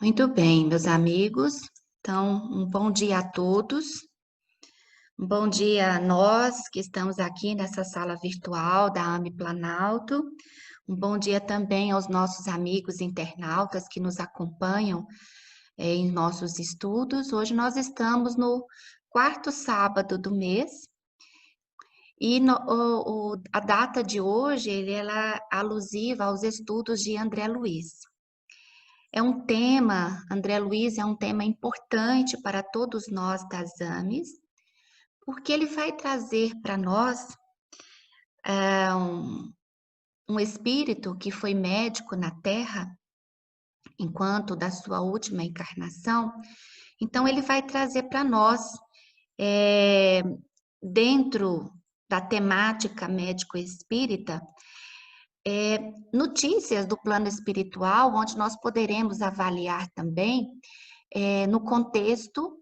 Muito bem, meus amigos. Então, um bom dia a todos. Um bom dia a nós que estamos aqui nessa sala virtual da AME Planalto. Um bom dia também aos nossos amigos internautas que nos acompanham em nossos estudos. Hoje nós estamos no quarto sábado do mês e a data de hoje ela é alusiva aos estudos de André Luiz. André Luiz é um tema importante para todos nós das AMEs, porque ele vai trazer para nós é, um, um espírito que foi médico na Terra, enquanto da sua última encarnação. Então, ele vai trazer para nós, é, dentro da temática médico-espírita, notícias do plano espiritual, onde nós poderemos avaliar também no contexto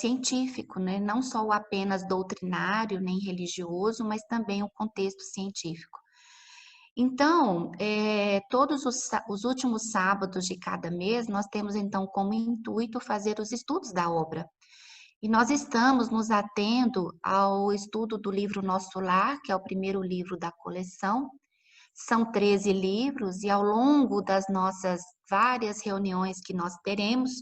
científico, né? Não só apenas doutrinário, nem religioso, mas também o contexto científico. Então, todos os últimos sábados de cada mês, nós temos então como intuito fazer os estudos da obra. E nós estamos nos atendo ao estudo do livro Nosso Lar, que é o primeiro livro da coleção. São 13 livros e ao longo das nossas várias reuniões que nós teremos,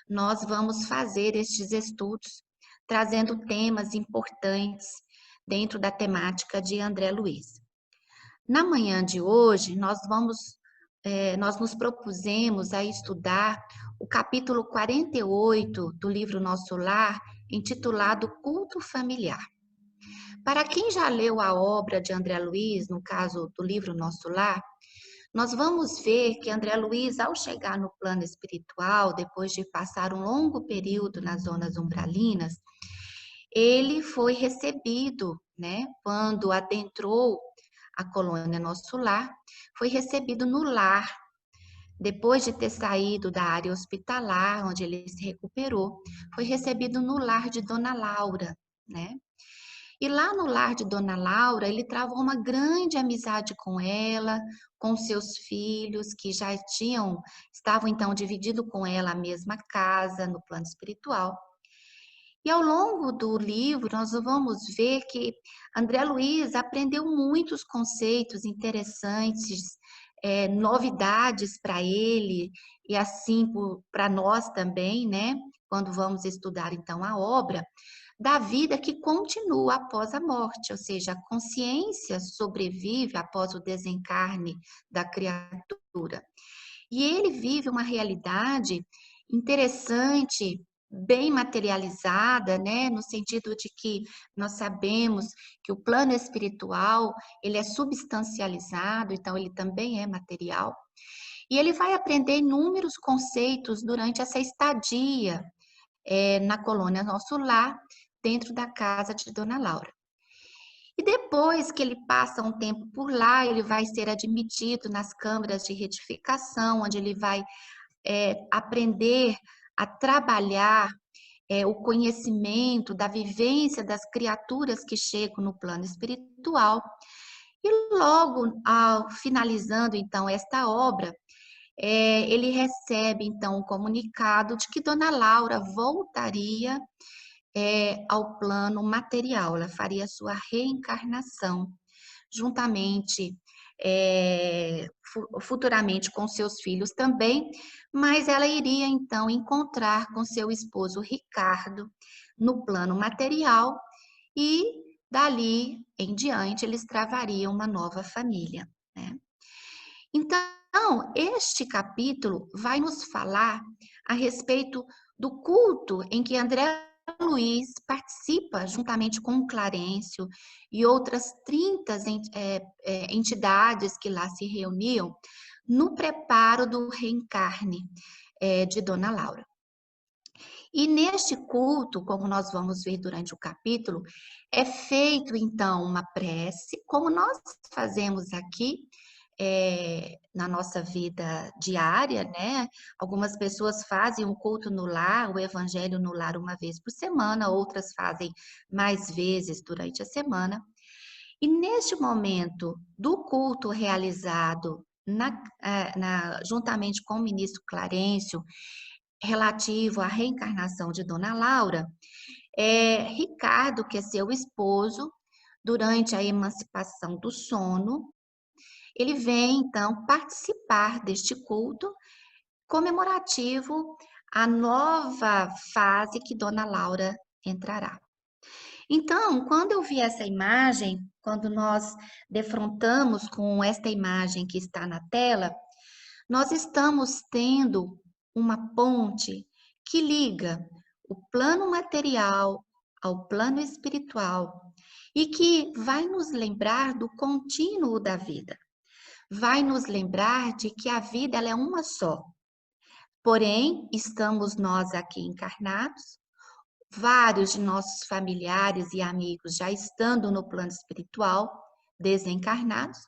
nós vamos fazer estes estudos, trazendo temas importantes dentro da temática de André Luiz. Na manhã de hoje, nós nos propusemos a estudar o capítulo 48 do livro Nosso Lar, intitulado Culto Familiar. Para quem já leu a obra de André Luiz, no caso do livro Nosso Lar, nós vamos ver que André Luiz, ao chegar no plano espiritual, depois de passar um longo período nas zonas umbralinas, ele foi recebido, né, quando adentrou a colônia Nosso Lar, foi recebido no lar, depois de ter saído da área hospitalar, onde ele se recuperou, foi recebido no lar de Dona Laura, né? E lá no lar de Dona Laura, ele travou uma grande amizade com ela, com seus filhos, que estavam então dividindo com ela a mesma casa no plano espiritual. E ao longo do livro, nós vamos ver que André Luiz aprendeu muitos conceitos interessantes, novidades para ele, e assim para nós também, né? Quando vamos estudar então a obra, da vida que continua após a morte, ou seja, a consciência sobrevive após o desencarne da criatura. E ele vive uma realidade interessante, bem materializada, né, no sentido de que nós sabemos que o plano espiritual, ele é substancializado, então ele também é material. E ele vai aprender inúmeros conceitos durante essa estadia na colônia Nosso Lar, dentro da casa de Dona Laura. E depois que ele passa um tempo por lá, ele vai ser admitido nas câmaras de retificação, onde ele vai aprender a trabalhar o conhecimento da vivência das criaturas que chegam no plano espiritual. E logo, finalizando então esta obra, ele recebe então um comunicado de que Dona Laura voltaria ao plano material, ela faria sua reencarnação, juntamente, futuramente com seus filhos também, mas ela iria então encontrar com seu esposo Ricardo no plano material e dali em diante eles travariam uma nova família, né? Então, este capítulo vai nos falar a respeito do culto em que André Luiz participa, juntamente com Clarencio e outras 30 entidades que lá se reuniam, no preparo do reencarne de Dona Laura. E neste culto, como nós vamos ver durante o capítulo, é feito então uma prece, como nós fazemos aqui, na nossa vida diária, né? Algumas pessoas fazem um culto no lar, o evangelho no lar uma vez por semana, outras fazem mais vezes durante a semana. E neste momento do culto realizado juntamente com o ministro Clarencio, relativo à reencarnação de Dona Laura, Ricardo, que é seu esposo, durante a emancipação do sono, ele vem, então, participar deste culto comemorativo à nova fase que Dona Laura entrará. Então, quando eu vi essa imagem, quando nós defrontamos com esta imagem que está na tela, nós estamos tendo uma ponte que liga o plano material ao plano espiritual e que vai nos lembrar do contínuo da vida. Vai nos lembrar de que a vida ela é uma só. Porém, estamos nós aqui encarnados, vários de nossos familiares e amigos já estando no plano espiritual, desencarnados,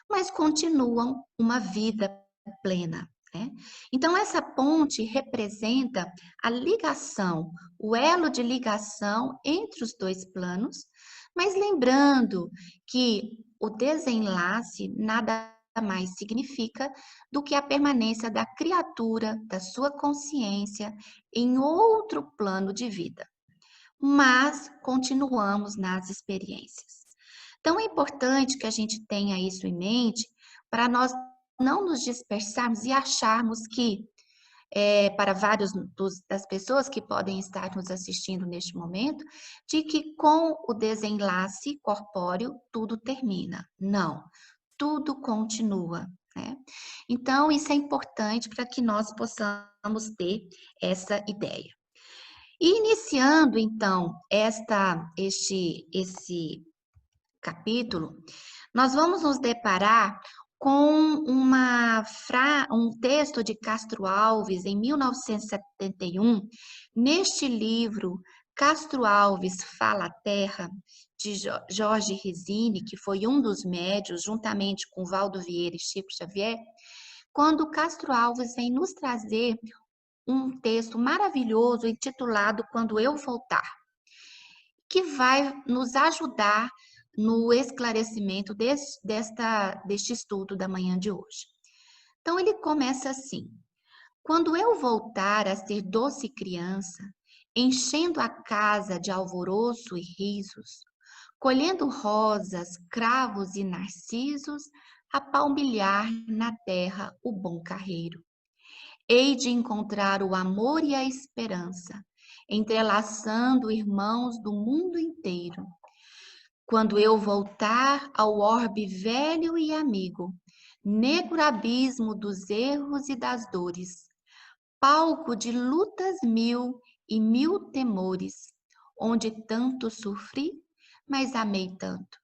mas continuam uma vida plena, né? Então, essa ponte representa a ligação, o elo de ligação entre os dois planos, mas lembrando que o desenlace nada mais significa do que a permanência da criatura, da sua consciência, em outro plano de vida. Mas continuamos nas experiências. Então, é importante que a gente tenha isso em mente para nós não nos dispersarmos e acharmos que, para vários das pessoas que podem estar nos assistindo neste momento, de que com o desenlace corpóreo tudo termina. Não, tudo continua, né? Então, isso é importante para que nós possamos ter essa ideia. E iniciando, então, esse capítulo, nós vamos nos deparar com um texto de Castro Alves, em 1971, neste livro, Castro Alves Fala a Terra, de Jorge Resini, que foi um dos médios, juntamente com Valdo Vieira e Chico Xavier, quando Castro Alves vem nos trazer um texto maravilhoso intitulado Quando Eu Voltar, que vai nos ajudar no esclarecimento deste estudo da manhã de hoje. Então, ele começa assim: quando eu voltar a ser doce criança, enchendo a casa de alvoroço e risos, colhendo rosas, cravos e narcisos, a palmilhar na terra o bom carreiro. Hei de encontrar o amor e a esperança, entrelaçando irmãos do mundo inteiro. Quando eu voltar ao orbe velho e amigo, negro abismo dos erros e das dores, palco de lutas mil e mil temores, onde tanto sofri, mas amei tanto.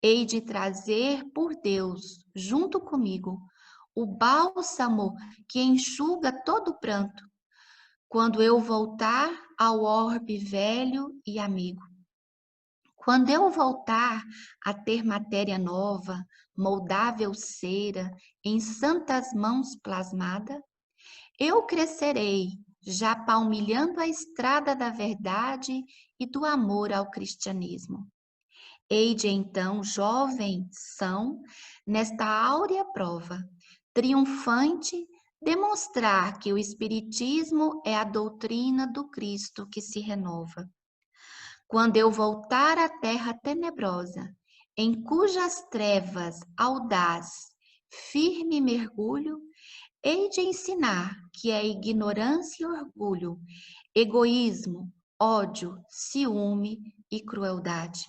Hei de trazer por Deus, junto comigo, o bálsamo que enxuga todo pranto, quando eu voltar ao orbe velho e amigo. Quando eu voltar a ter matéria nova, moldável cera, em santas mãos plasmada, eu crescerei, já palmilhando a estrada da verdade e do amor ao cristianismo. Hei de então, jovem, são, nesta áurea prova, triunfante, demonstrar que o Espiritismo é a doutrina do Cristo que se renova. Quando eu voltar à terra tenebrosa, em cujas trevas audaz, firme mergulho, hei de ensinar que é ignorância e orgulho, egoísmo, ódio, ciúme e crueldade.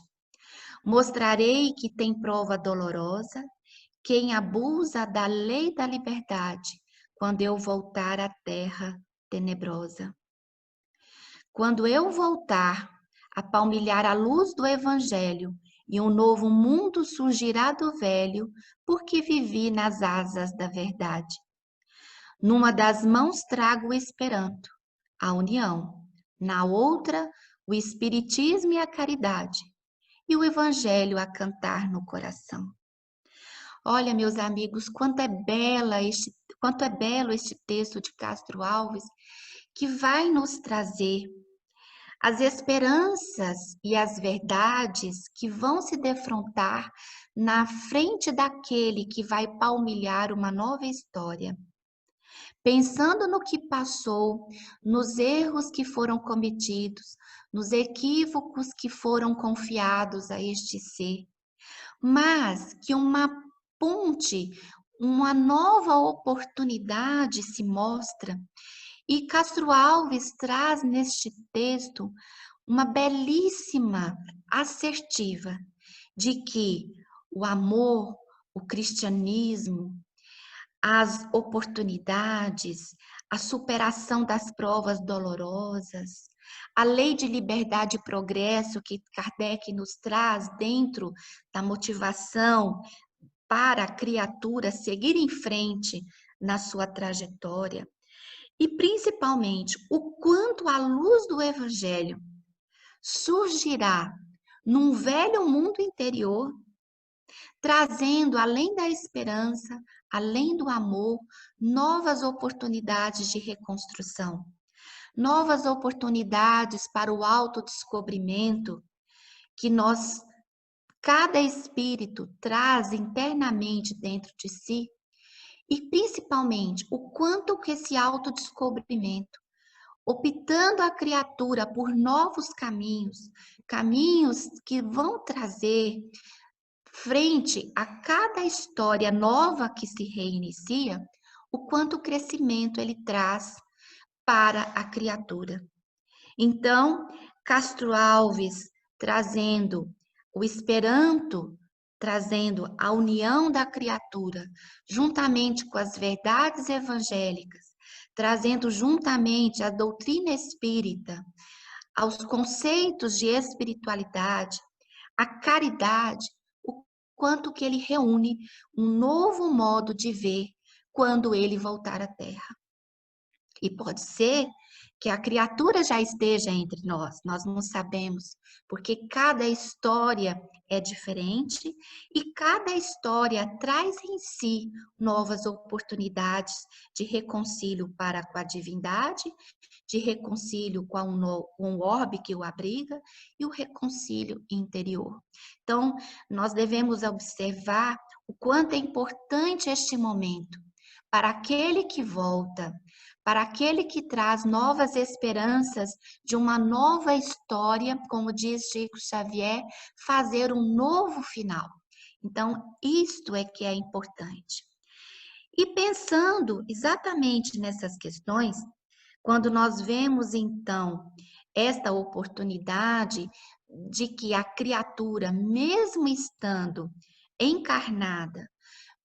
Mostrarei que tem prova dolorosa quem abusa da lei da liberdade, quando eu voltar à terra tenebrosa. Quando eu voltar a palmilhar a luz do Evangelho, e um novo mundo surgirá do velho, porque vivi nas asas da verdade. Numa das mãos trago o Esperanto, a união, na outra, o Espiritismo e a caridade, e o Evangelho a cantar no coração. Olha, meus amigos, quanto é belo este texto de Castro Alves, que vai nos trazer as esperanças e as verdades que vão se defrontar na frente daquele que vai palmilhar uma nova história. Pensando no que passou, nos erros que foram cometidos, nos equívocos que foram confiados a este ser, mas que uma ponte, uma nova oportunidade se mostra. E Castro Alves traz neste texto uma belíssima assertiva de que o amor, o cristianismo, as oportunidades, a superação das provas dolorosas, a lei de liberdade e progresso que Kardec nos traz dentro da motivação para a criatura seguir em frente na sua trajetória, e principalmente o quanto a luz do Evangelho surgirá num velho mundo interior, trazendo, além da esperança, além do amor, novas oportunidades de reconstrução, novas oportunidades para o autodescobrimento que cada espírito traz internamente dentro de si, e principalmente o quanto que esse autodescobrimento, optando a criatura por novos caminhos, caminhos que vão trazer frente a cada história nova que se reinicia, o quanto crescimento ele traz para a criatura. Então, Castro Alves trazendo o Esperanto, trazendo a união da criatura, juntamente com as verdades evangélicas, trazendo juntamente a doutrina espírita, aos conceitos de espiritualidade, a caridade, o quanto que ele reúne um novo modo de ver quando ele voltar à Terra. E pode ser que a criatura já esteja entre nós não sabemos, porque cada história é diferente e cada história traz em si novas oportunidades de reconcílio para com a divindade, de reconcílio com o orbe que o abriga e o reconcílio interior. Então, nós devemos observar o quanto é importante este momento para aquele que volta, para aquele que traz novas esperanças de uma nova história, como diz Chico Xavier, fazer um novo final. Então, isto é que é importante. E pensando exatamente nessas questões, quando nós vemos então esta oportunidade de que a criatura, mesmo estando encarnada,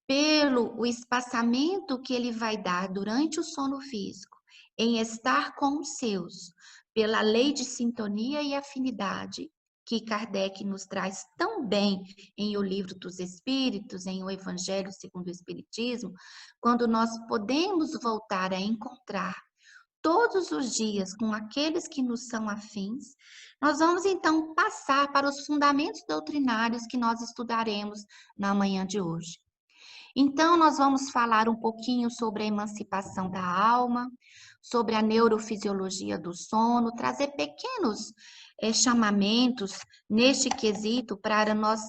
pelo o espaçamento que ele vai dar durante o sono físico, em estar com os seus, pela lei de sintonia e afinidade, que Kardec nos traz tão bem em O Livro dos Espíritos, em O Evangelho segundo o Espiritismo, quando nós podemos voltar a encontrar todos os dias com aqueles que nos são afins, nós vamos então passar para os fundamentos doutrinários que nós estudaremos na manhã de hoje. Então, nós vamos falar um pouquinho sobre a emancipação da alma, sobre a neurofisiologia do sono, trazer pequenos chamamentos neste quesito para nós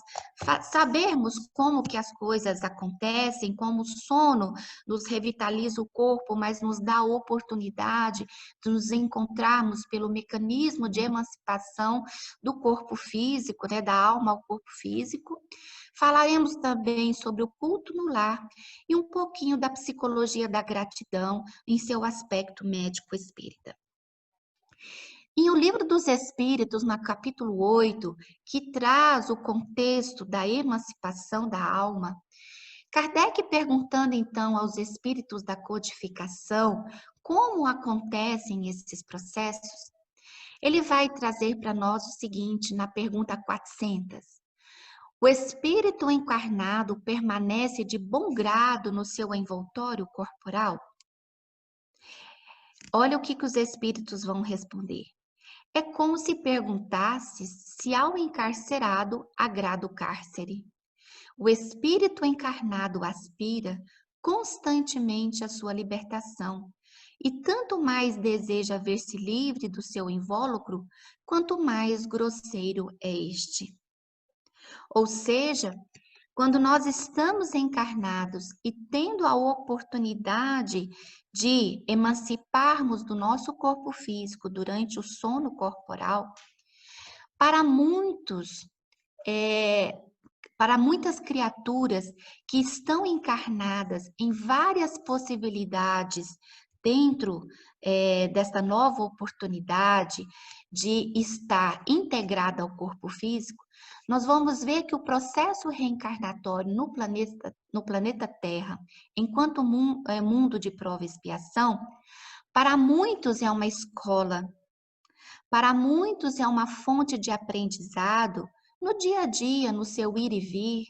sabermos como que as coisas acontecem, como o sono nos revitaliza o corpo, mas nos dá a oportunidade de nos encontrarmos pelo mecanismo de emancipação do corpo físico, né, da alma ao corpo físico. Falaremos também sobre o culto no lar e um pouquinho da psicologia da gratidão em seu aspecto médico espírita. Em O Livro dos Espíritos, no capítulo 8, que traz o contexto da emancipação da alma, Kardec perguntando então aos espíritos da codificação como acontecem esses processos, ele vai trazer para nós o seguinte, na pergunta 400. O espírito encarnado permanece de bom grado no seu envoltório corporal? Olha o que os espíritos vão responder. É como se perguntasse se ao encarcerado agrada o cárcere. O espírito encarnado aspira constantemente à sua libertação e tanto mais deseja ver-se livre do seu invólucro, quanto mais grosseiro é este. Ou seja, quando nós estamos encarnados e tendo a oportunidade de emanciparmos do nosso corpo físico durante o sono corporal, para muitos, é, para muitas criaturas que estão encarnadas em várias possibilidades dentro desta nova oportunidade de estar integrada ao corpo físico, nós vamos ver que o processo reencarnatório no planeta Terra, enquanto mundo de prova e expiação, para muitos é uma escola, para muitos é uma fonte de aprendizado no dia a dia, no seu ir e vir,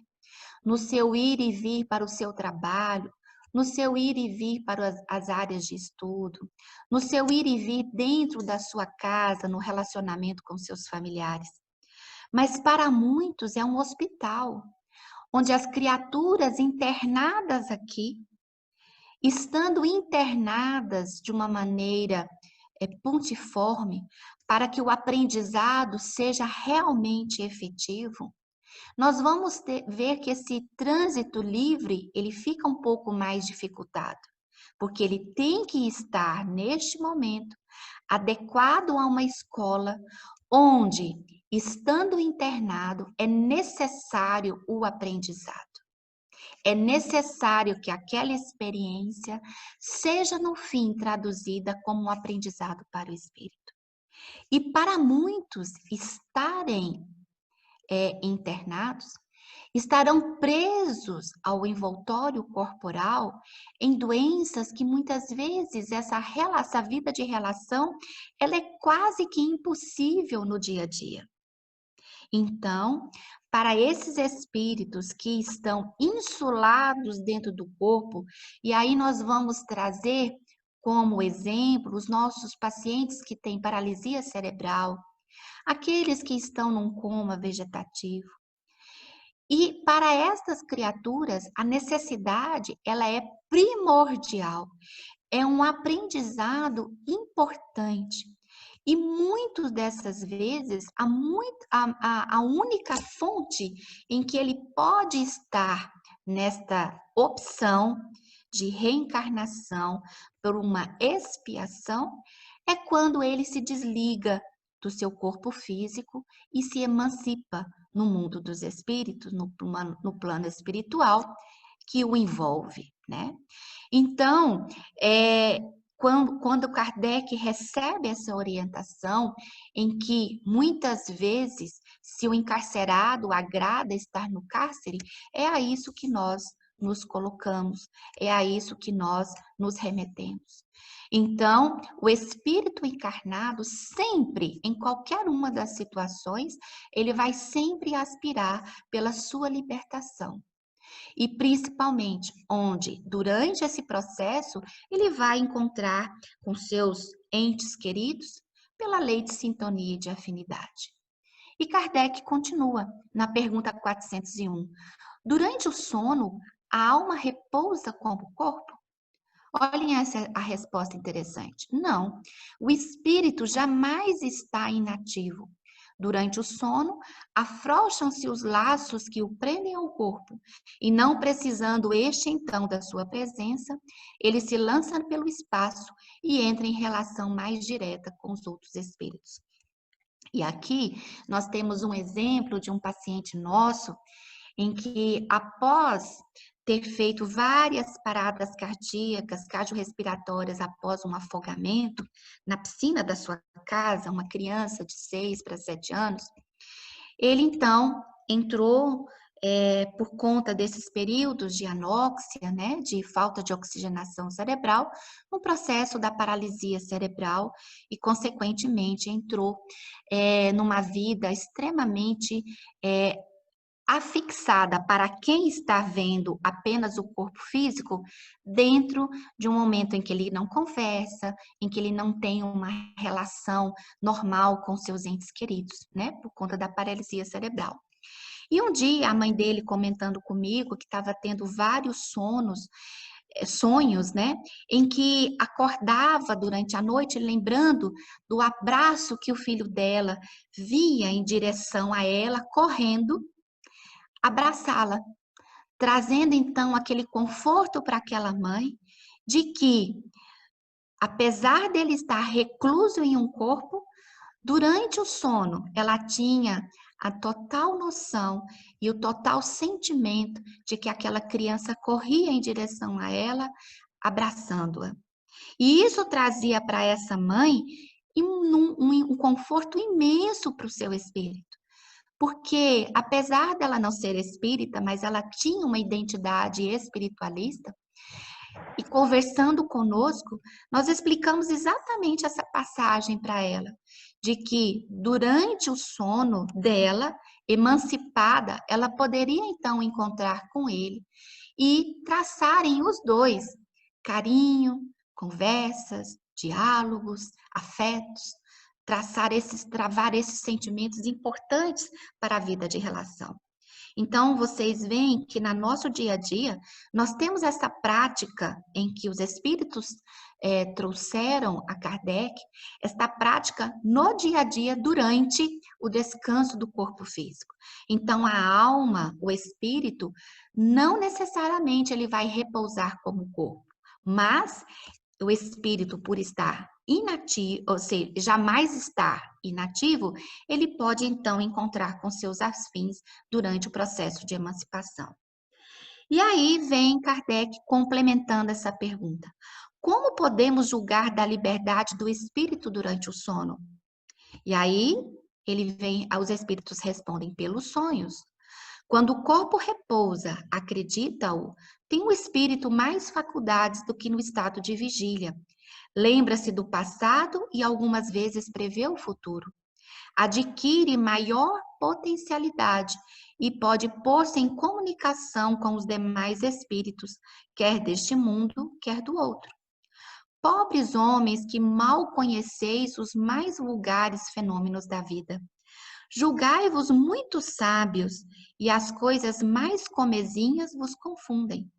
no seu ir e vir para o seu trabalho, no seu ir e vir para as áreas de estudo, no seu ir e vir dentro da sua casa, no relacionamento com seus familiares. Mas para muitos é um hospital, onde as criaturas internadas aqui, estando internadas de uma maneira pontiforme, para que o aprendizado seja realmente efetivo, nós vamos ver que esse trânsito livre, ele fica um pouco mais dificultado, porque ele tem que estar, neste momento, adequado a uma escola onde, estando internado, é necessário o aprendizado. É necessário que aquela experiência seja, no fim, traduzida como um aprendizado para o espírito. E para muitos estarem internados, estarão presos ao envoltório corporal em doenças que muitas vezes essa vida de relação, ela é quase que impossível no dia a dia. Então, para esses espíritos que estão insulados dentro do corpo, e aí nós vamos trazer como exemplo os nossos pacientes que têm paralisia cerebral, aqueles que estão num coma vegetativo. E para estas criaturas, a necessidade, ela é primordial. É um aprendizado importante. E muitas dessas vezes, a única fonte em que ele pode estar nesta opção de reencarnação por uma expiação é quando ele se desliga do seu corpo físico e se emancipa no mundo dos espíritos, no plano espiritual que o envolve, né? Então, quando Kardec recebe essa orientação, em que muitas vezes, se o encarcerado agrada estar no cárcere, é a isso que nós nos colocamos, é a isso que nós nos remetemos. Então, o espírito encarnado sempre, em qualquer uma das situações, ele vai sempre aspirar pela sua libertação. E principalmente onde, durante esse processo, ele vai encontrar com seus entes queridos pela lei de sintonia e de afinidade. E Kardec continua na pergunta 401. Durante o sono, a alma repousa como o corpo? Olhem a resposta interessante. Não, o espírito jamais está inativo. Durante o sono, afrouxam-se os laços que o prendem ao corpo, e não precisando este então da sua presença, ele se lança pelo espaço e entra em relação mais direta com os outros espíritos. E aqui nós temos um exemplo de um paciente nosso em que, após ter feito várias paradas cardíacas, cardiorrespiratórias após um afogamento na piscina da sua casa, uma criança de 6 para 7 anos, ele então entrou, por conta desses períodos de anóxia, né, de falta de oxigenação cerebral, no processo da paralisia cerebral e, consequentemente, entrou numa vida extremamente afixada para quem está vendo apenas o corpo físico, dentro de um momento em que ele não conversa, em que ele não tem uma relação normal com seus entes queridos, né, por conta da paralisia cerebral. E um dia a mãe dele comentando comigo que estava tendo vários sonos, sonhos, né, em que acordava durante a noite lembrando do abraço que o filho dela vinha em direção a ela, correndo, abraçá-la, trazendo então aquele conforto para aquela mãe de que, apesar dele estar recluso em um corpo, durante o sono ela tinha a total noção e o total sentimento de que aquela criança corria em direção a ela, abraçando-a. E isso trazia para essa mãe um conforto imenso para o seu espírito. Porque, apesar dela não ser espírita, mas ela tinha uma identidade espiritualista, e conversando conosco, nós explicamos exatamente essa passagem para ela, de que durante o sono dela, emancipada, ela poderia então encontrar com ele e traçarem os dois carinho, conversas, diálogos, afetos, travar esses sentimentos importantes para a vida de relação. Então, vocês veem que no nosso dia a dia, nós temos essa prática em que os espíritos trouxeram a Kardec, esta prática no dia a dia durante o descanso do corpo físico. Então, a alma, o espírito, não necessariamente ele vai repousar como o corpo, mas o espírito, por estar inativo, ou seja, jamais estar inativo, ele pode então encontrar com seus afins durante o processo de emancipação. E aí vem Kardec complementando essa pergunta: como podemos julgar da liberdade do espírito durante o sono? E aí os espíritos respondem pelos sonhos. Quando o corpo repousa, acredita-o, tem o espírito mais faculdades do que no estado de vigília. Lembra-se do passado e algumas vezes prevê o futuro. Adquire maior potencialidade e pode pôr-se em comunicação com os demais espíritos, quer deste mundo, quer do outro. Pobres homens que mal conheceis os mais vulgares fenômenos da vida. Julgai-vos muito sábios, e as coisas mais comezinhas vos confundem.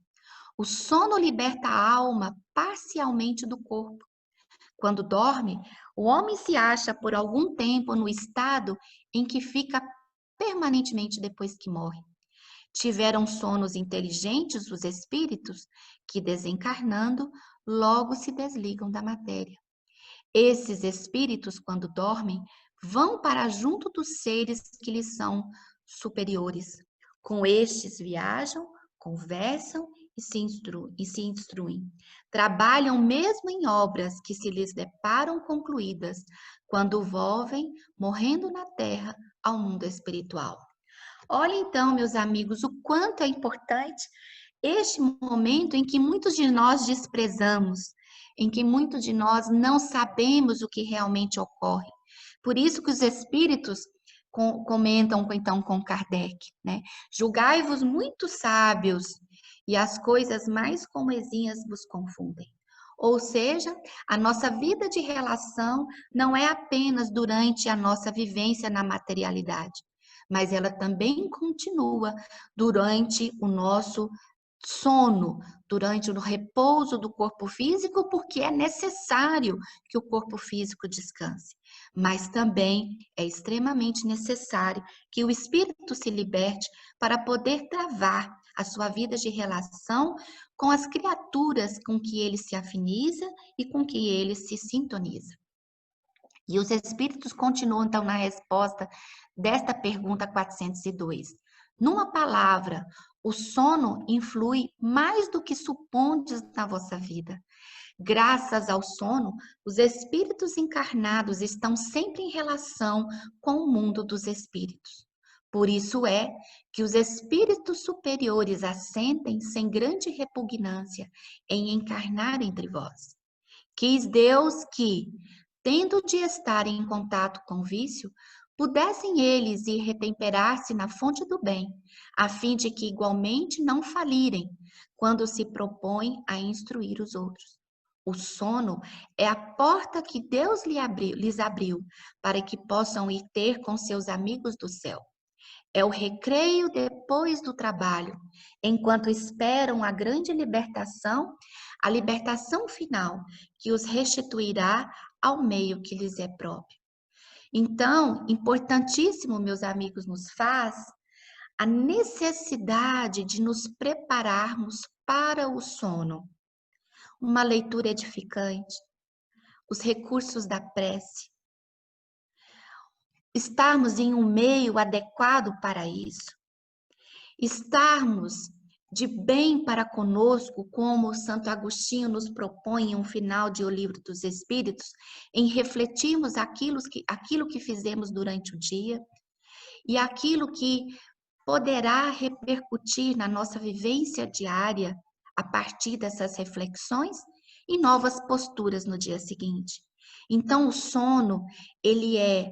O sono liberta a alma parcialmente do corpo. Quando dorme, o homem se acha por algum tempo no estado em que fica permanentemente depois que morre. Tiveram sonos inteligentes os espíritos que, desencarnando, logo se desligam da matéria. Esses espíritos, quando dormem, vão para junto dos seres que lhes são superiores. Com estes viajam, conversam e se instruem. Trabalham mesmo em obras que se lhes deparam concluídas, quando volvem, morrendo na terra, ao mundo espiritual. Olha então, meus amigos, o quanto é importante este momento em que muitos de nós desprezamos, em que muitos de nós não sabemos o que realmente ocorre. Por isso que os espíritos comentam então com Kardec, né? Julgai-vos muito sábios e as coisas mais comezinhas vos confundem. Ou seja, a nossa vida de relação não é apenas durante a nossa vivência na materialidade, mas ela também continua durante o nosso sono, durante o repouso do corpo físico, porque é necessário que o corpo físico descanse. Mas também é extremamente necessário que o espírito se liberte para poder travar a sua vida de relação com as criaturas com que ele se afiniza e com que ele se sintoniza. E os espíritos continuam, então, na resposta desta pergunta 402. Numa palavra, o sono influi mais do que supondes na vossa vida. Graças ao sono, os espíritos encarnados estão sempre em relação com o mundo dos espíritos. Por isso é que os espíritos superiores assentem sem grande repugnância em encarnar entre vós. Quis Deus que, tendo de estar em contato com o vício, pudessem eles ir retemperar-se na fonte do bem, a fim de que igualmente não falirem quando se propõem a instruir os outros. O sono é a porta que Deus lhes abriu para que possam ir ter com seus amigos do céu. É o recreio depois do trabalho, enquanto esperam a grande libertação, a libertação final, que os restituirá ao meio que lhes é próprio. Então, importantíssimo, meus amigos, nos faz a necessidade de nos prepararmos para o sono. Uma leitura edificante, os recursos da prece, estarmos em um meio adequado para isso, estarmos de bem para conosco, como Santo Agostinho nos propõe em um final de O Livro dos Espíritos, em refletirmos aquilo que fizemos durante o dia e aquilo que poderá repercutir na nossa vivência diária a partir dessas reflexões e novas posturas no dia seguinte. Então, o sono, ele é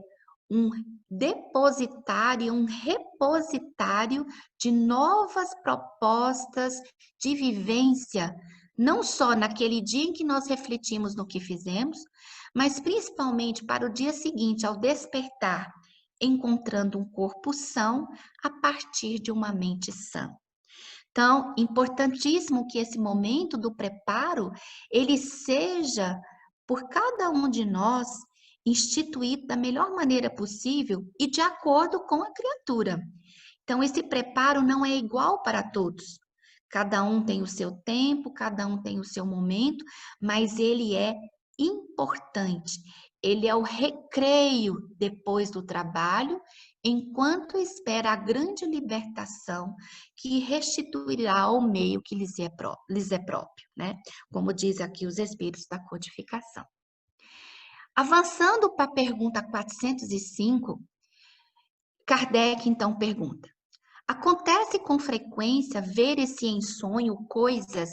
um depositário, um repositário de novas propostas de vivência, não só naquele dia em que nós refletimos no que fizemos, mas principalmente para o dia seguinte, ao despertar, encontrando um corpo são a partir de uma mente sã. Então, importantíssimo que esse momento do preparo, ele seja por cada um de nós instituído da melhor maneira possível e de acordo com a criatura. Então, esse preparo não é igual para todos. Cada um tem o seu tempo, cada um tem o seu momento, mas ele é importante. Ele é o recreio depois do trabalho, enquanto espera a grande libertação que restituirá ao meio que lhes é próprio, né? Como diz aqui os espíritos da codificação. Avançando para a pergunta 405, Kardec então pergunta: acontece com frequência ver-se em sonho coisas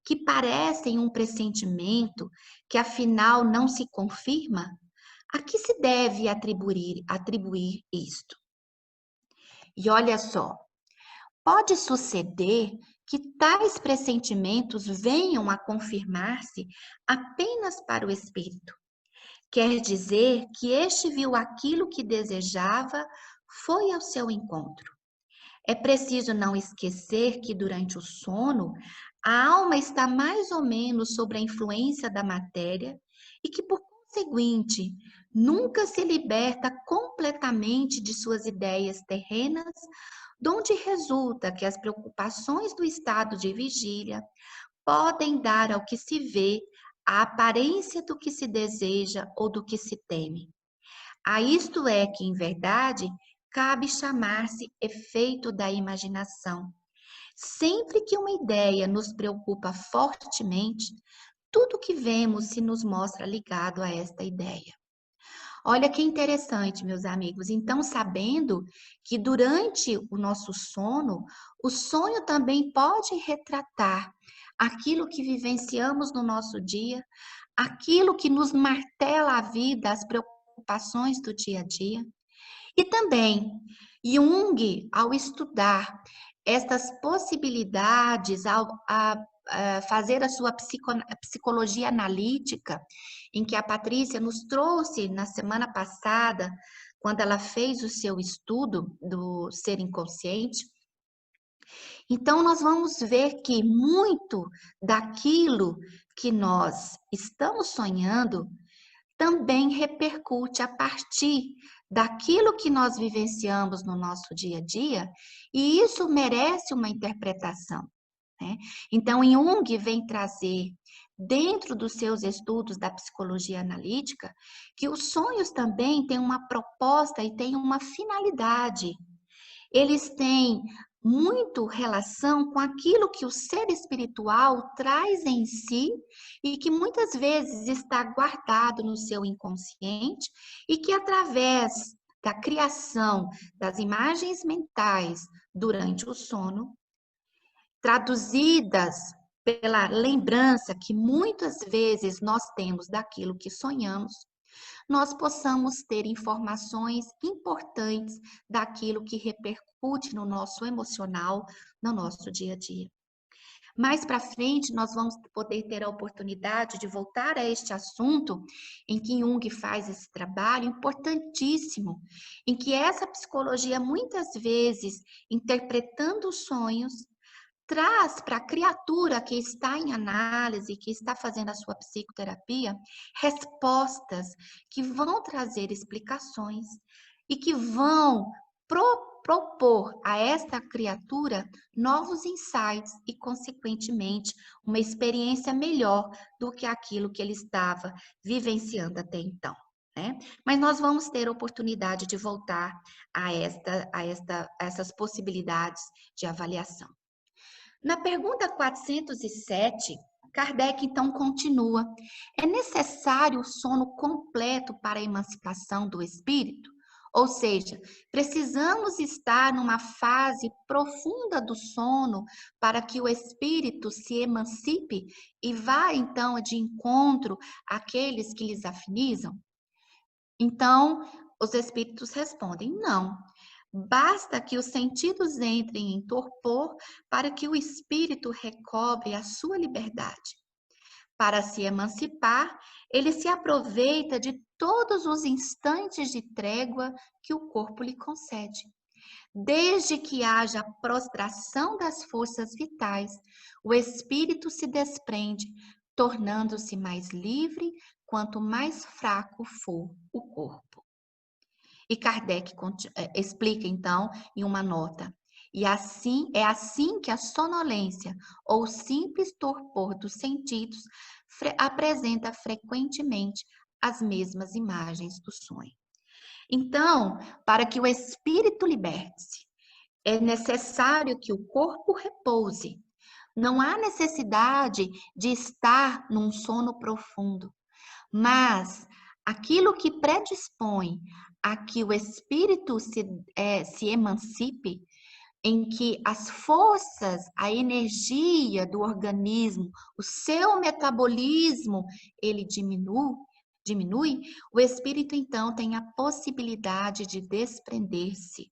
que parecem um pressentimento, que afinal não se confirma? A que se deve atribuir isto? E olha só, pode suceder que tais pressentimentos venham a confirmar-se apenas para o espírito. Quer dizer que este viu aquilo que desejava, foi ao seu encontro. É preciso não esquecer que durante o sono, a alma está mais ou menos sob a influência da matéria e que, por conseguinte, nunca se liberta completamente de suas ideias terrenas, donde resulta que as preocupações do estado de vigília podem dar ao que se vê a aparência do que se deseja ou do que se teme. A isto é que, em verdade, cabe chamar-se efeito da imaginação. Sempre que uma ideia nos preocupa fortemente, tudo que vemos se nos mostra ligado a esta ideia. Olha que interessante, meus amigos. Então, sabendo que durante o nosso sono, o sonho também pode retratar aquilo que vivenciamos no nosso dia, aquilo que nos martela a vida, as preocupações do dia a dia. E também, Jung, ao estudar estas possibilidades, a fazer a sua psicologia analítica, em que a Patrícia nos trouxe na semana passada, quando ela fez o seu estudo do ser inconsciente. Então, nós vamos ver que muito daquilo que nós estamos sonhando também repercute a partir daquilo que nós vivenciamos no nosso dia a dia, e isso merece uma interpretação, né? Então, Jung vem trazer, dentro dos seus estudos da psicologia analítica, que os sonhos também têm uma proposta e têm uma finalidade. Eles têm muito relação com aquilo que o ser espiritual traz em si e que muitas vezes está guardado no seu inconsciente e que através da criação das imagens mentais durante o sono, traduzidas pela lembrança que muitas vezes nós temos daquilo que sonhamos, nós possamos ter informações importantes daquilo que repercute no nosso emocional, no nosso dia a dia. Mais para frente, nós vamos poder ter a oportunidade de voltar a este assunto, em que Jung faz esse trabalho importantíssimo, em que essa psicologia, muitas vezes, interpretando os sonhos, traz para a criatura que está em análise, que está fazendo a sua psicoterapia, respostas que vão trazer explicações e que vão propor a esta criatura novos insights e, consequentemente, uma experiência melhor do que aquilo que ele estava vivenciando até então. Né? Mas nós vamos ter oportunidade de voltar a essas possibilidades de avaliação. Na pergunta 407, Kardec então continua: é necessário o sono completo para a emancipação do espírito? Ou seja, precisamos estar numa fase profunda do sono para que o espírito se emancipe e vá então de encontro àqueles que lhes afinizam? Então, os espíritos respondem: não. Basta que os sentidos entrem em torpor para que o espírito recobre a sua liberdade. Para se emancipar, ele se aproveita de todos os instantes de trégua que o corpo lhe concede. Desde que haja prostração das forças vitais, o espírito se desprende, tornando-se mais livre quanto mais fraco for o corpo. E Kardec explica, então, em uma nota: e assim é assim que a sonolência ou simples torpor dos sentidos apresenta frequentemente as mesmas imagens do sonho. Então, para que o espírito liberte-se, é necessário que o corpo repouse. Não há necessidade de estar num sono profundo, mas aquilo que predispõe a que o espírito se emancipe, em que as forças, a energia do organismo, o seu metabolismo, ele diminui, o espírito então tem a possibilidade de desprender-se.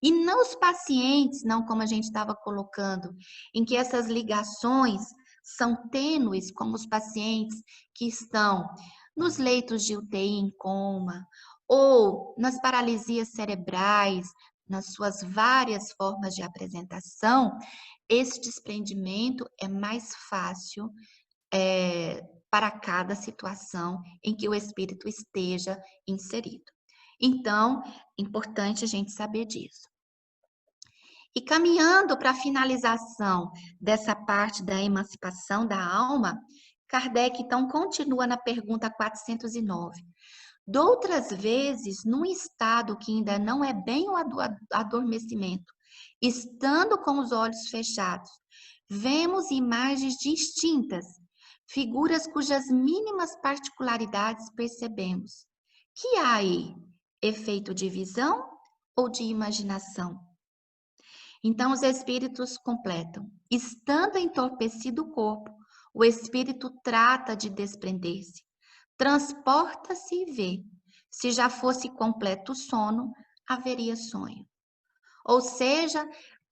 E nos pacientes, não como a gente estava colocando, em que essas ligações são tênues, como os pacientes que estão nos leitos de UTI em coma, ou nas paralisias cerebrais, nas suas várias formas de apresentação, esse desprendimento é mais fácil para cada situação em que o espírito esteja inserido. Então, importante a gente saber disso. E caminhando para a finalização dessa parte da emancipação da alma, Kardec então continua na pergunta 409. Doutras vezes, num estado que ainda não é bem o adormecimento, estando com os olhos fechados, vemos imagens distintas, figuras cujas mínimas particularidades percebemos. Que há aí? Efeito de visão ou de imaginação? Então, os espíritos completam. Estando entorpecido o corpo, o espírito trata de desprender-se, transporta-se e vê. Se já fosse completo o sono, haveria sonho. Ou seja,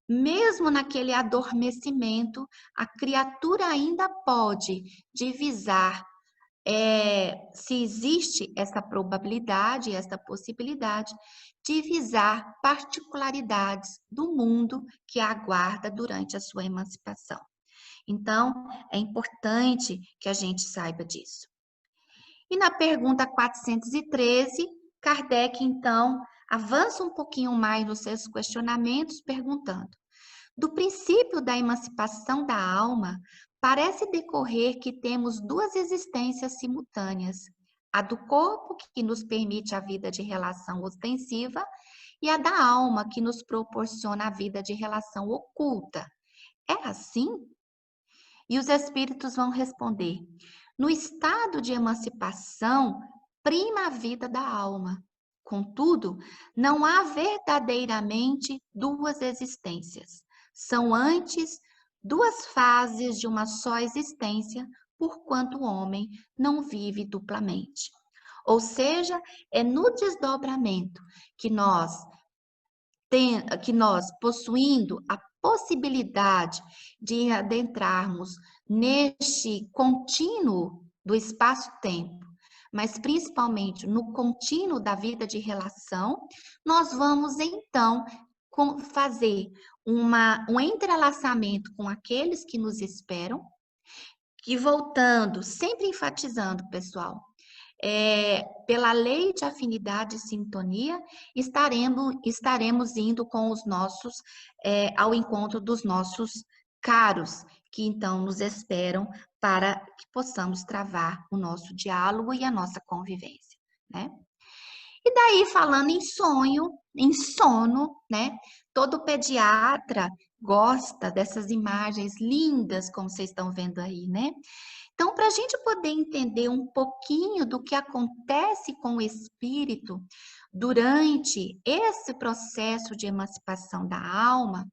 mesmo naquele adormecimento, a criatura ainda pode divisar se existe essa probabilidade, essa possibilidade de visar particularidades do mundo que a aguarda durante a sua emancipação. Então, é importante que a gente saiba disso. E na pergunta 413, Kardec, então, avança um pouquinho mais nos seus questionamentos, perguntando: do princípio da emancipação da alma, parece decorrer que temos duas existências simultâneas: a do corpo, que nos permite a vida de relação ostensiva, e a da alma, que nos proporciona a vida de relação oculta. É assim? E os espíritos vão responder: no estado de emancipação, prima a vida da alma. Contudo, não há verdadeiramente duas existências. São antes duas fases de uma só existência, porquanto o homem não vive duplamente. Ou seja, é no desdobramento que nós possuindo a possibilidade de adentrarmos neste contínuo do espaço-tempo, mas principalmente no contínuo da vida de relação, nós vamos então fazer um entrelaçamento com aqueles que nos esperam, e voltando, sempre enfatizando, pessoal, pela lei de afinidade e sintonia, estaremos indo com os nossos, ao encontro dos nossos caros, que então nos esperam para que possamos travar o nosso diálogo e a nossa convivência, né? E daí, falando em sonho, em sono, né? Todo pediatra gosta dessas imagens lindas, como vocês estão vendo aí, né? Então, para a gente poder entender um pouquinho do que acontece com o espírito durante esse processo de emancipação da alma,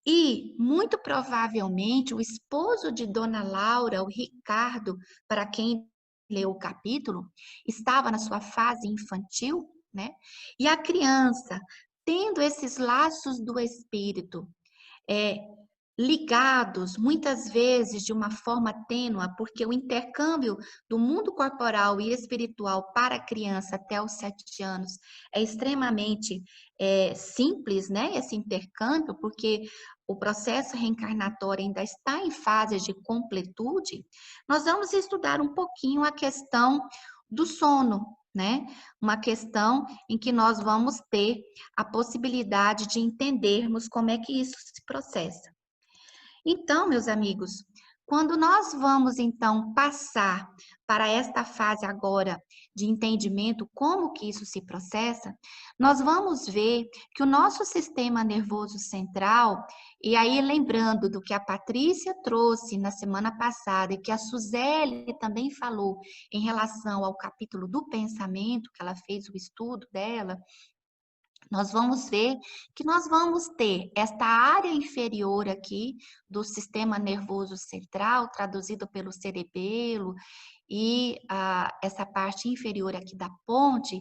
e muito provavelmente o esposo de Dona Laura, o Ricardo, para quem leu o capítulo, estava na sua fase infantil, né? E a criança, tendo esses laços do espírito, é, ligados, muitas vezes de uma forma tênua, porque o intercâmbio do mundo corporal e espiritual para a criança até os 7 anos é extremamente simples, né? Esse intercâmbio, porque o processo reencarnatório ainda está em fase de completude. Nós vamos estudar um pouquinho a questão do sono, né? Uma questão em que nós vamos ter a possibilidade de entendermos como é que isso se processa. Então, meus amigos, quando nós vamos então passar para esta fase agora de entendimento, como que isso se processa, nós vamos ver que o nosso sistema nervoso central, e aí lembrando do que a Patrícia trouxe na semana passada e que a Suzele também falou em relação ao capítulo do pensamento, que ela fez o estudo dela, nós vamos ver que nós vamos ter esta área inferior aqui do sistema nervoso central, traduzido pelo cerebelo, e essa parte inferior aqui da ponte,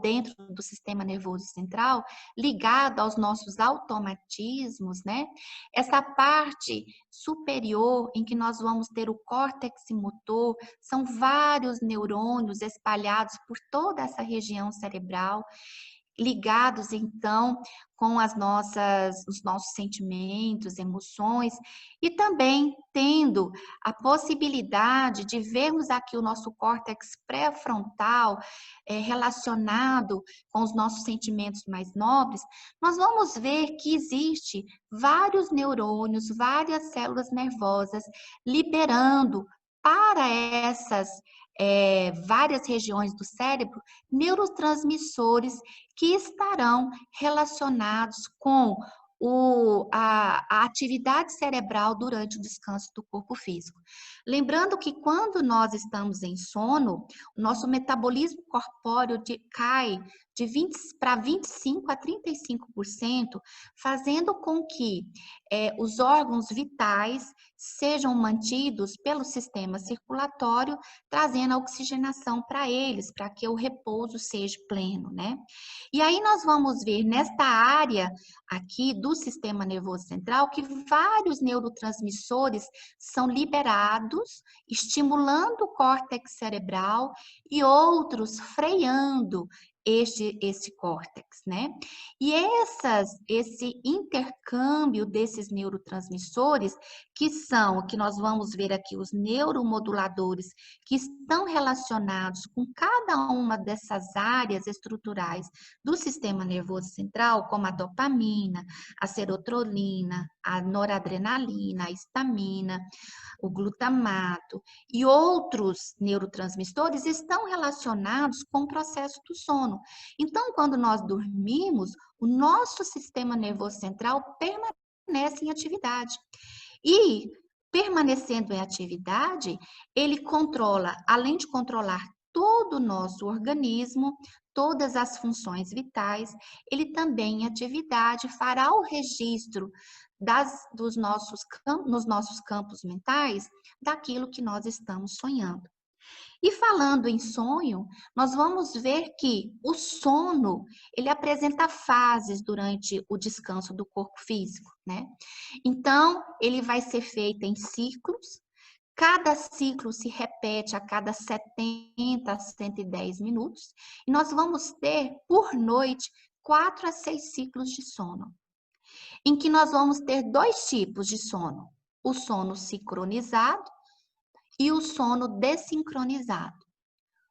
dentro do sistema nervoso central, ligado aos nossos automatismos, né? Essa parte superior, em que nós vamos ter o córtex motor, são vários neurônios espalhados por toda essa região cerebral, ligados então com os nossos sentimentos, emoções, e também tendo a possibilidade de vermos aqui o nosso córtex pré-frontal relacionado com os nossos sentimentos mais nobres, nós vamos ver que existe vários neurônios, várias células nervosas liberando para essas várias regiões do cérebro neurotransmissores que estarão relacionados com a atividade cerebral durante o descanso do corpo físico. Lembrando que quando nós estamos em sono, o nosso metabolismo corpóreo cai de 20 para 25 a 35%, fazendo com que os órgãos vitais sejam mantidos pelo sistema circulatório, trazendo a oxigenação para eles, para que o repouso seja pleno, né? E aí nós vamos ver nesta área aqui do sistema nervoso central que vários neurotransmissores são liberados, estimulando o córtex cerebral e outros freando esse córtex, né? E esse intercâmbio desses neurotransmissores, que nós vamos ver aqui, os neuromoduladores, que estão relacionados com cada uma dessas áreas estruturais do sistema nervoso central, como a dopamina, a serotonina, a noradrenalina, a histamina, o glutamato e outros neurotransmissores estão relacionados com o processo do sono. Então, quando nós dormimos, o nosso sistema nervoso central permanece em atividade. E, permanecendo em atividade, ele controla, além de controlar todo o nosso organismo, todas as funções vitais, ele também em atividade fará o registro nos nossos campos mentais daquilo que nós estamos sonhando. E falando em sonho, nós vamos ver que o sono, ele apresenta fases durante o descanso do corpo físico, né? Então, ele vai ser feito em ciclos. Cada ciclo se repete a cada 70 a 110 minutos. E nós vamos ter, por noite, 4 a 6 ciclos de sono, em que nós vamos ter dois tipos de sono: o sono sincronizado e o sono desincronizado.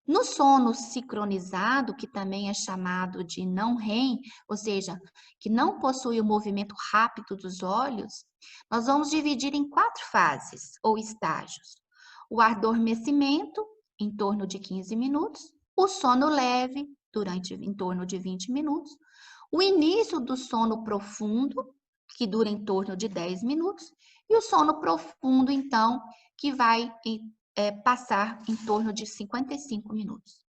No sono sincronizado, que também é chamado de não REM, ou seja, que não possui o movimento rápido dos olhos, nós vamos dividir em 4 fases ou estágios: o adormecimento, em torno de 15 minutos, o sono leve, durante em torno de 20 minutos, o início do sono profundo, que dura em torno de 10 minutos, e o sono profundo, então, que vai passar em torno de 55 minutos.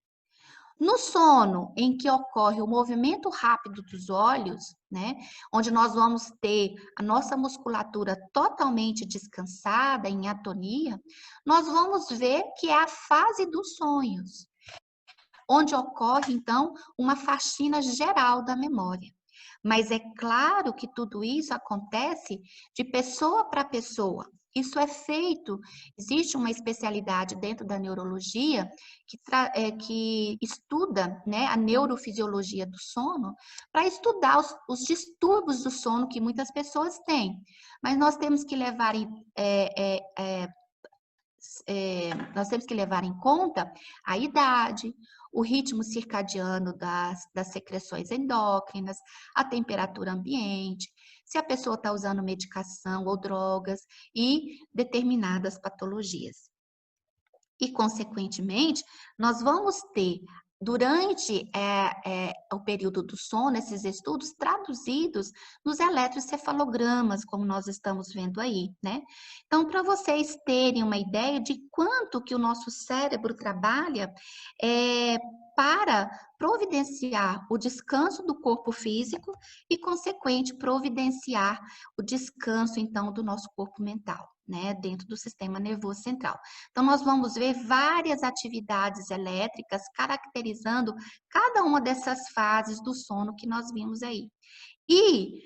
No sono em que ocorre o movimento rápido dos olhos, né, onde nós vamos ter a nossa musculatura totalmente descansada, em atonia, nós vamos ver que é a fase dos sonhos, onde ocorre, então, uma faxina geral da memória. Mas é claro que tudo isso acontece de pessoa para pessoa. Isso é feito, existe uma especialidade dentro da neurologia que estuda, né, a neurofisiologia do sono, para estudar os distúrbios do sono que muitas pessoas têm. Mas nós temos que levar nós temos que levar em conta a idade, o ritmo circadiano das secreções endócrinas, a temperatura ambiente, se a pessoa está usando medicação ou drogas e determinadas patologias. E, consequentemente, nós vamos ter, durante o período do sono, esses estudos traduzidos nos eletrocefalogramas, como nós estamos vendo aí, né? Então, para vocês terem uma ideia de quanto que o nosso cérebro trabalha para providenciar o descanso do corpo físico e, consequente, providenciar o descanso, então, do nosso corpo mental, né? Dentro do sistema nervoso central. Então, nós vamos ver várias atividades elétricas caracterizando cada uma dessas fases do sono que nós vimos aí. E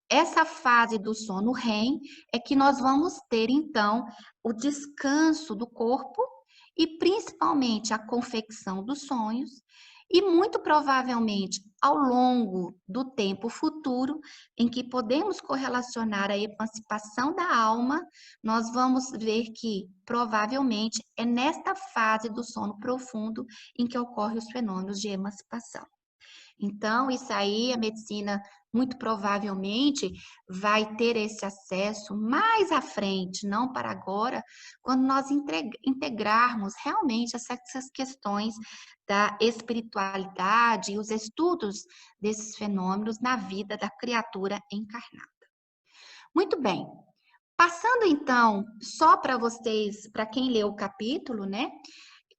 essa fase do sono REM é que nós vamos ter, então, o descanso do corpo e principalmente a confecção dos sonhos, e muito provavelmente ao longo do tempo futuro, em que podemos correlacionar a emancipação da alma, nós vamos ver que provavelmente é nesta fase do sono profundo em que ocorrem os fenômenos de emancipação. Então, isso aí, a medicina muito provavelmente vai ter esse acesso mais à frente, não para agora, quando nós integrarmos realmente essas questões da espiritualidade e os estudos desses fenômenos na vida da criatura encarnada. Muito bem. Passando então, só para vocês, para quem leu o capítulo, né?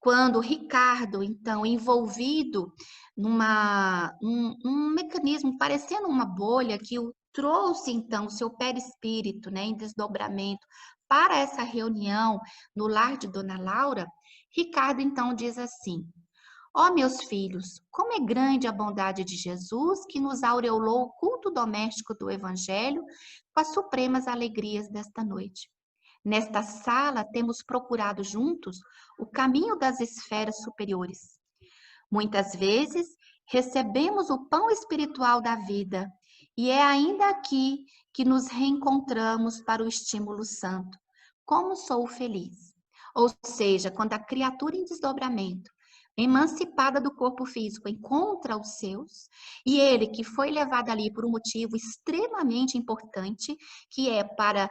Quando o Ricardo, então, envolvido um mecanismo parecendo uma bolha que o trouxe, então, o seu perispírito, né, em desdobramento para essa reunião no lar de Dona Laura, Ricardo, então, diz assim: ó, meus filhos, como é grande a bondade de Jesus que nos aureolou o culto doméstico do Evangelho com as supremas alegrias desta noite. Nesta sala, temos procurado juntos o caminho das esferas superiores. Muitas vezes, recebemos o pão espiritual da vida e é ainda aqui que nos reencontramos para o estímulo santo. Como sou feliz! Ou seja, quando a criatura em desdobramento, emancipada do corpo físico, encontra os seus, e ele que foi levado ali por um motivo extremamente importante, que é para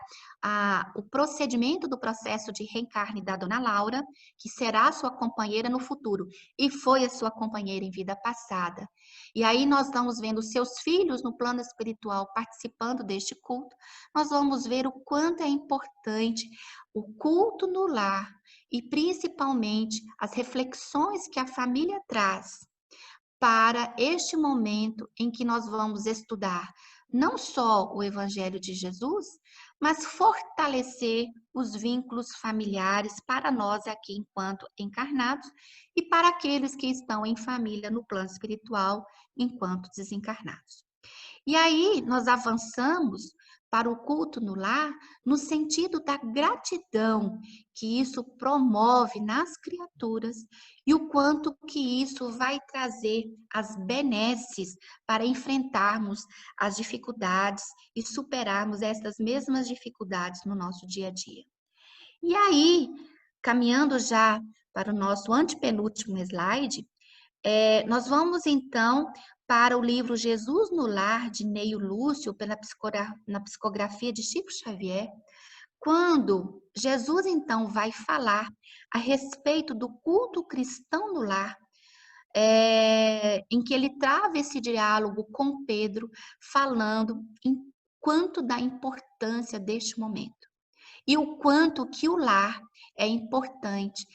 o procedimento do processo de reencarne da Dona Laura, que será sua companheira no futuro, e foi a sua companheira em vida passada. E aí nós estamos vendo seus filhos no plano espiritual participando deste culto, nós vamos ver o quanto é importante o culto no lar, e principalmente as reflexões que a família traz para este momento em que nós vamos estudar não só o Evangelho de Jesus, mas fortalecer os vínculos familiares para nós aqui enquanto encarnados e para aqueles que estão em família no plano espiritual enquanto desencarnados. E aí nós avançamos para o culto no lar no sentido da gratidão que isso promove nas criaturas e o quanto que isso vai trazer as benesses para enfrentarmos as dificuldades e superarmos essas mesmas dificuldades no nosso dia a dia. E aí, caminhando já para o nosso antepenúltimo slide, nós vamos então para o livro Jesus no Lar, de Neio Lúcio, na psicografia de Chico Xavier, quando Jesus então vai falar a respeito do culto cristão no lar, em que ele trava esse diálogo com Pedro, falando em quanto da importância deste momento e o quanto que o lar é importante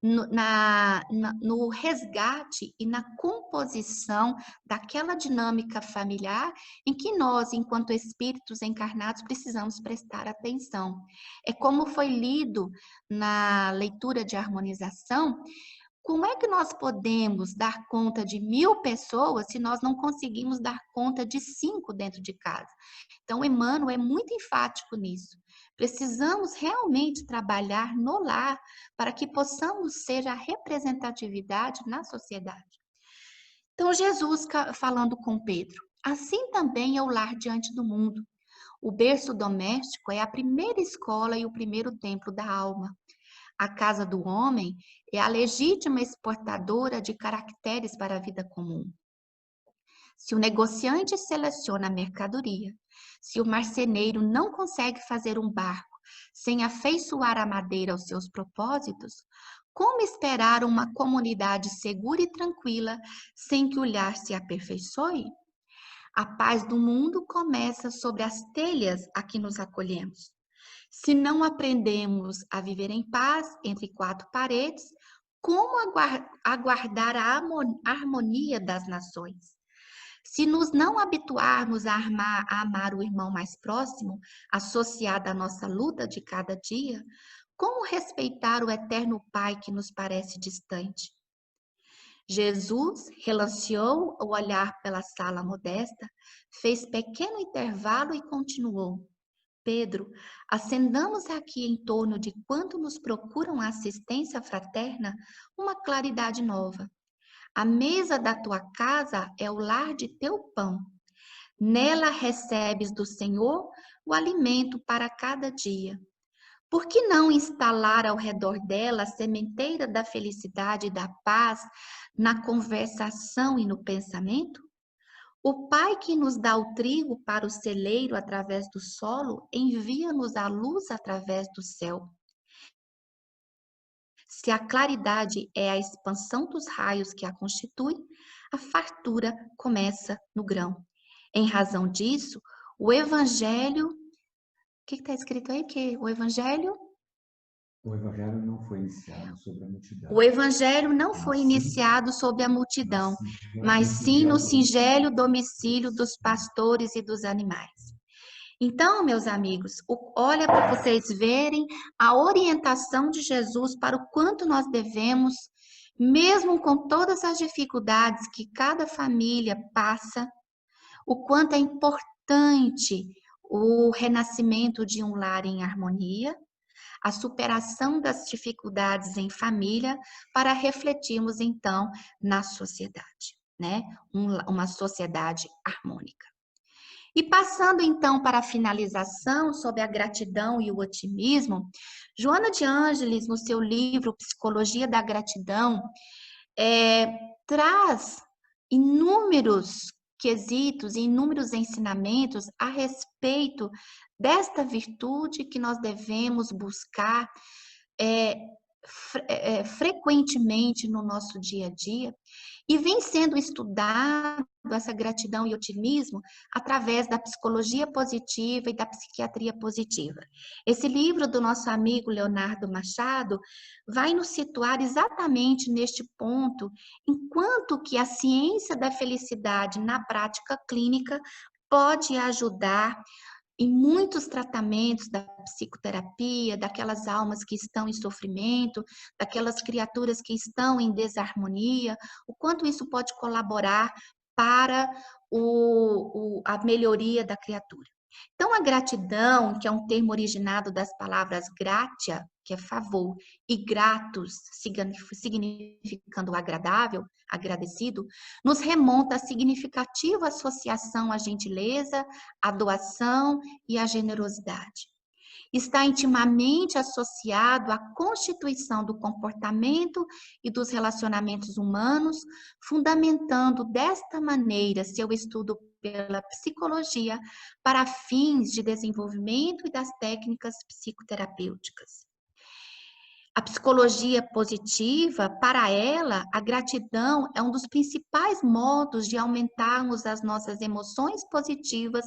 no resgate e na composição daquela dinâmica familiar em que nós, enquanto espíritos encarnados, precisamos prestar atenção. É como foi lido na leitura de harmonização. Como é que nós podemos dar conta de 1000 pessoas se nós não conseguimos dar conta de 5 dentro de casa? Então, Emmanuel é muito enfático nisso. Precisamos realmente trabalhar no lar para que possamos ser a representatividade na sociedade. Então, Jesus falando com Pedro, assim também é o lar diante do mundo. O berço doméstico é a primeira escola e o primeiro templo da alma. A casa do homem é a legítima exportadora de caracteres para a vida comum. Se o negociante seleciona a mercadoria, se o marceneiro não consegue fazer um barco sem afeiçoar a madeira aos seus propósitos, como esperar uma comunidade segura e tranquila sem que o lar se aperfeiçoe? A paz do mundo começa sobre as telhas a que nos acolhemos. Se não aprendemos a viver em paz entre quatro paredes, como aguardar a harmonia das nações? Se nos não habituarmos a amar o irmão mais próximo, associado à nossa luta de cada dia, como respeitar o eterno Pai que nos parece distante? Jesus relanceou o olhar pela sala modesta, fez pequeno intervalo e continuou. Pedro, acendamos aqui em torno de quanto nos procuram a assistência fraterna uma claridade nova. A mesa da tua casa é o lar de teu pão. Nela recebes do Senhor o alimento para cada dia. Por que não instalar ao redor dela a sementeira da felicidade e da paz na conversação e no pensamento? O Pai que nos dá o trigo para o celeiro através do solo, envia-nos a luz através do céu. Se a claridade é a expansão dos raios que a constitui, a fartura começa no grão. Em razão disso, o Evangelho... O que está escrito aí? Que o Evangelho... O Evangelho não foi iniciado sobre a multidão. O Evangelho não foi iniciado sobre a multidão, mas sim no singelo domicílio dos pastores e dos animais. Então, meus amigos, olha para vocês verem a orientação de Jesus para o quanto nós devemos, mesmo com todas as dificuldades que cada família passa, o quanto é importante o renascimento de um lar em harmonia, a superação das dificuldades em família, para refletirmos então na sociedade, né? Uma sociedade harmônica. E passando então para a finalização sobre a gratidão e o otimismo, Joana de Ângeles, no seu livro Psicologia da Gratidão, traz inúmeros quesitos e inúmeros ensinamentos a respeito desta virtude que nós devemos buscar frequentemente no nosso dia a dia, e vem sendo estudado essa gratidão e otimismo através da psicologia positiva e da psiquiatria positiva. Esse livro do nosso amigo Leonardo Machado vai nos situar exatamente neste ponto, enquanto que a ciência da felicidade na prática clínica pode ajudar em muitos tratamentos da psicoterapia, daquelas almas que estão em sofrimento, daquelas criaturas que estão em desarmonia, o quanto isso pode colaborar para a melhoria da criatura. Então, a gratidão, que é um termo originado das palavras gratia, que é favor, e gratus, significando agradável, agradecido, nos remonta a significativa associação à gentileza, à doação e à generosidade. Está intimamente associado à constituição do comportamento e dos relacionamentos humanos, fundamentando desta maneira seu estudo pela psicologia para fins de desenvolvimento e das técnicas psicoterapêuticas. A psicologia positiva, para ela, a gratidão é um dos principais modos de aumentarmos as nossas emoções positivas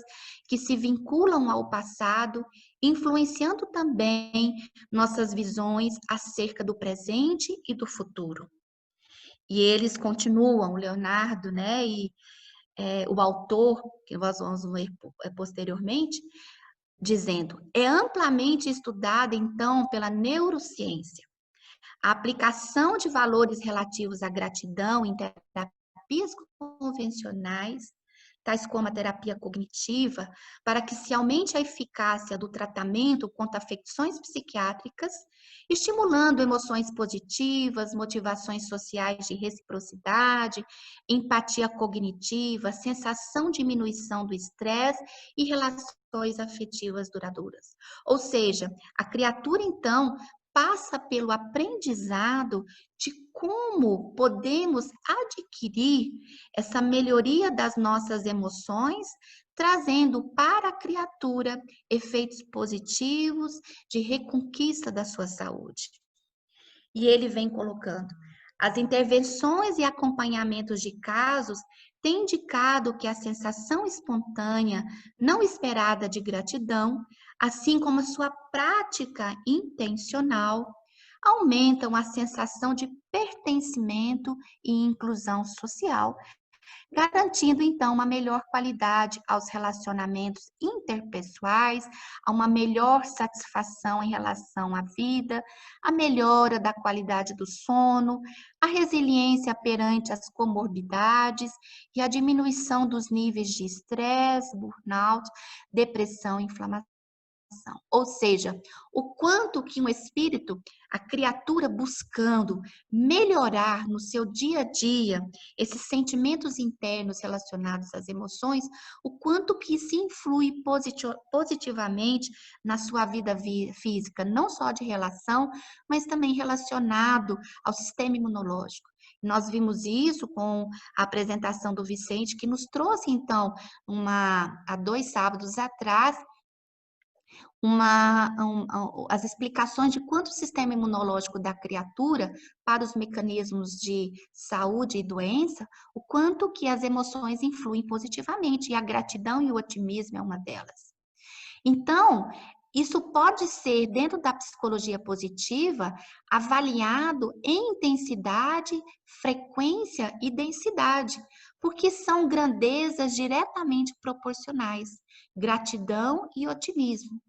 que se vinculam ao passado, influenciando também nossas visões acerca do presente e do futuro. E eles continuam, o Leonardo, né, e o autor, que nós vamos ver posteriormente, dizendo, é amplamente estudada, então, pela neurociência. A aplicação de valores relativos à gratidão em terapias convencionais, tais como a terapia cognitiva, para que se aumente a eficácia do tratamento contra afecções psiquiátricas, estimulando emoções positivas, motivações sociais de reciprocidade, empatia cognitiva, sensação de diminuição do estresse e relações afetivas duradouras. Ou seja, a criatura, então, passa pelo aprendizado de como podemos adquirir essa melhoria das nossas emoções, trazendo para a criatura efeitos positivos de reconquista da sua saúde. E ele vem colocando: as intervenções e acompanhamentos de casos têm indicado que a sensação espontânea, não esperada de gratidão, assim como a sua prática intencional, aumentam a sensação de pertencimento e inclusão social, garantindo então uma melhor qualidade aos relacionamentos interpessoais, a uma melhor satisfação em relação à vida, a melhora da qualidade do sono, a resiliência perante as comorbidades e a diminuição dos níveis de estresse, burnout, depressão e inflamação. Ou seja, o quanto que um espírito, a criatura buscando melhorar no seu dia a dia esses sentimentos internos relacionados às emoções, o quanto que isso influi positivamente na sua vida física, não só de relação, mas também relacionado ao sistema imunológico. Nós vimos isso com a apresentação do Vicente, que nos trouxe, então, há 2 sábados atrás, as explicações de quanto o sistema imunológico da criatura, para os mecanismos de saúde e doença, o quanto que as emoções influem positivamente, e a gratidão e o otimismo é uma delas. Então, isso pode ser, dentro da psicologia positiva, avaliado em intensidade, frequência e densidade, porque são grandezas diretamente proporcionais, gratidão e otimismo.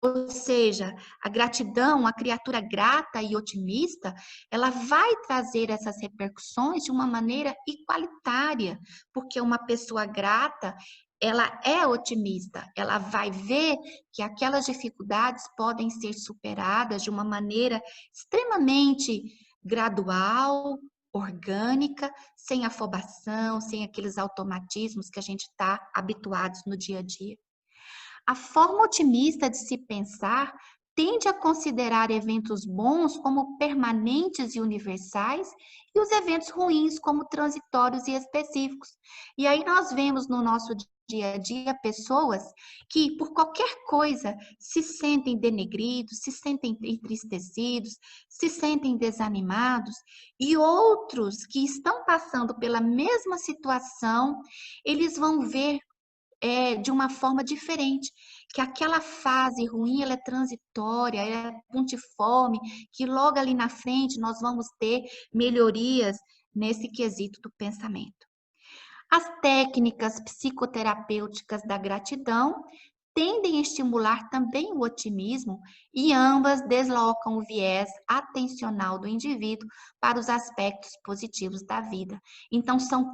Ou seja, a gratidão, a criatura grata e otimista, ela vai trazer essas repercussões de uma maneira igualitária, porque uma pessoa grata, ela é otimista, ela vai ver que aquelas dificuldades podem ser superadas de uma maneira extremamente gradual, orgânica, sem afobação, sem aqueles automatismos que a gente está habituados no dia a dia. A forma otimista de se pensar tende a considerar eventos bons como permanentes e universais e os eventos ruins como transitórios e específicos. E aí nós vemos no nosso dia a dia pessoas que, por qualquer coisa, se sentem denegridos, se sentem entristecidos, se sentem desanimados, e outros que estão passando pela mesma situação, eles vão ver de uma forma diferente, que aquela fase ruim, ela é transitória, ela é pontiforme, que logo ali na frente nós vamos ter melhorias nesse quesito do pensamento. As técnicas psicoterapêuticas da gratidão tendem a estimular também o otimismo e ambas deslocam o viés atencional do indivíduo para os aspectos positivos da vida. Então, são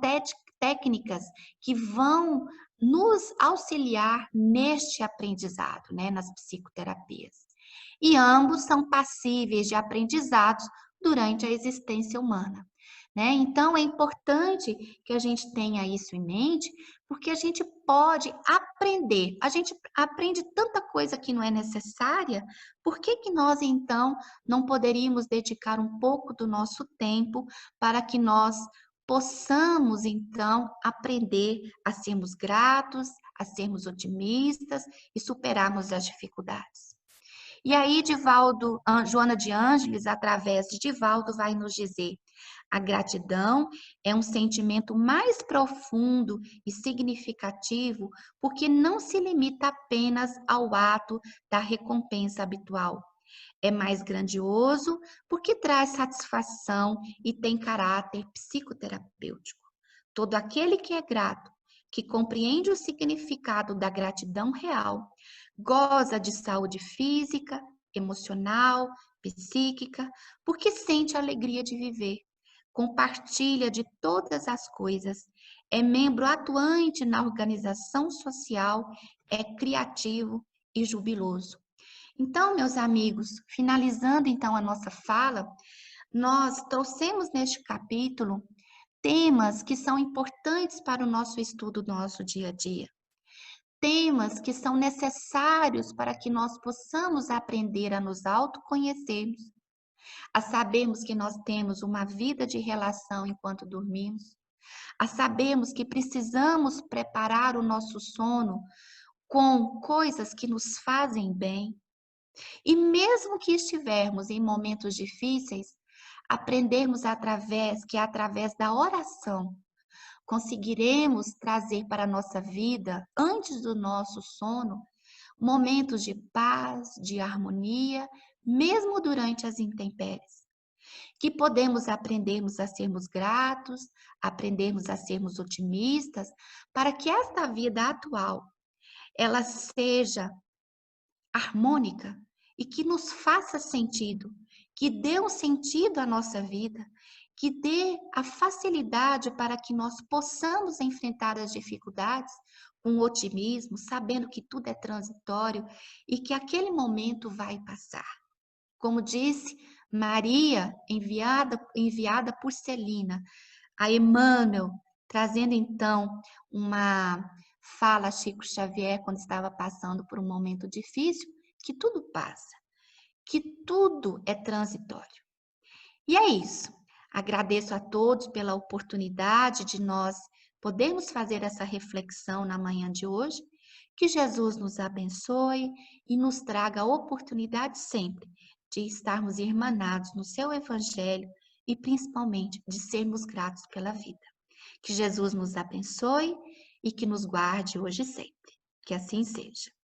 técnicas que vão nos auxiliar neste aprendizado, né, nas psicoterapias. E ambos são passíveis de aprendizados durante a existência humana. Né? Então, é importante que a gente tenha isso em mente, porque a gente pode aprender. A gente aprende tanta coisa que não é necessária, por que que nós, então, não poderíamos dedicar um pouco do nosso tempo para que nós possamos, então, aprender a sermos gratos, a sermos otimistas e superarmos as dificuldades? E aí, Joana de Ângeles, através de Divaldo, vai nos dizer: a gratidão é um sentimento mais profundo e significativo porque não se limita apenas ao ato da recompensa habitual. É mais grandioso porque traz satisfação e tem caráter psicoterapêutico. Todo aquele que é grato, que compreende o significado da gratidão real, goza de saúde física, emocional, psíquica, porque sente a alegria de viver, compartilha de todas as coisas, é membro atuante na organização social, é criativo e jubiloso. Então, meus amigos, finalizando então a nossa fala, nós trouxemos neste capítulo temas que são importantes para o nosso estudo do nosso dia a dia. Temas que são necessários para que nós possamos aprender a nos autoconhecermos, a sabermos que nós temos uma vida de relação enquanto dormimos, a sabermos que precisamos preparar o nosso sono com coisas que nos fazem bem. E mesmo que estivermos em momentos difíceis, aprendermos através da oração, conseguiremos trazer para a nossa vida, antes do nosso sono, momentos de paz, de harmonia, mesmo durante as intempéries. Que podemos aprendermos a sermos gratos, aprendermos a sermos otimistas, para que esta vida atual, ela seja harmônica e que nos faça sentido, que dê um sentido à nossa vida, que dê a facilidade para que nós possamos enfrentar as dificuldades com otimismo, sabendo que tudo é transitório e que aquele momento vai passar. Como disse Maria, enviada por Celina, a Emmanuel, trazendo então uma fala a Chico Xavier quando estava passando por um momento difícil, que tudo passa, que tudo é transitório. E é isso. Agradeço a todos pela oportunidade de nós podermos fazer essa reflexão na manhã de hoje. Que Jesus nos abençoe e nos traga a oportunidade sempre de estarmos irmanados no seu Evangelho e principalmente de sermos gratos pela vida. Que Jesus nos abençoe e que nos guarde hoje e sempre. Que assim seja.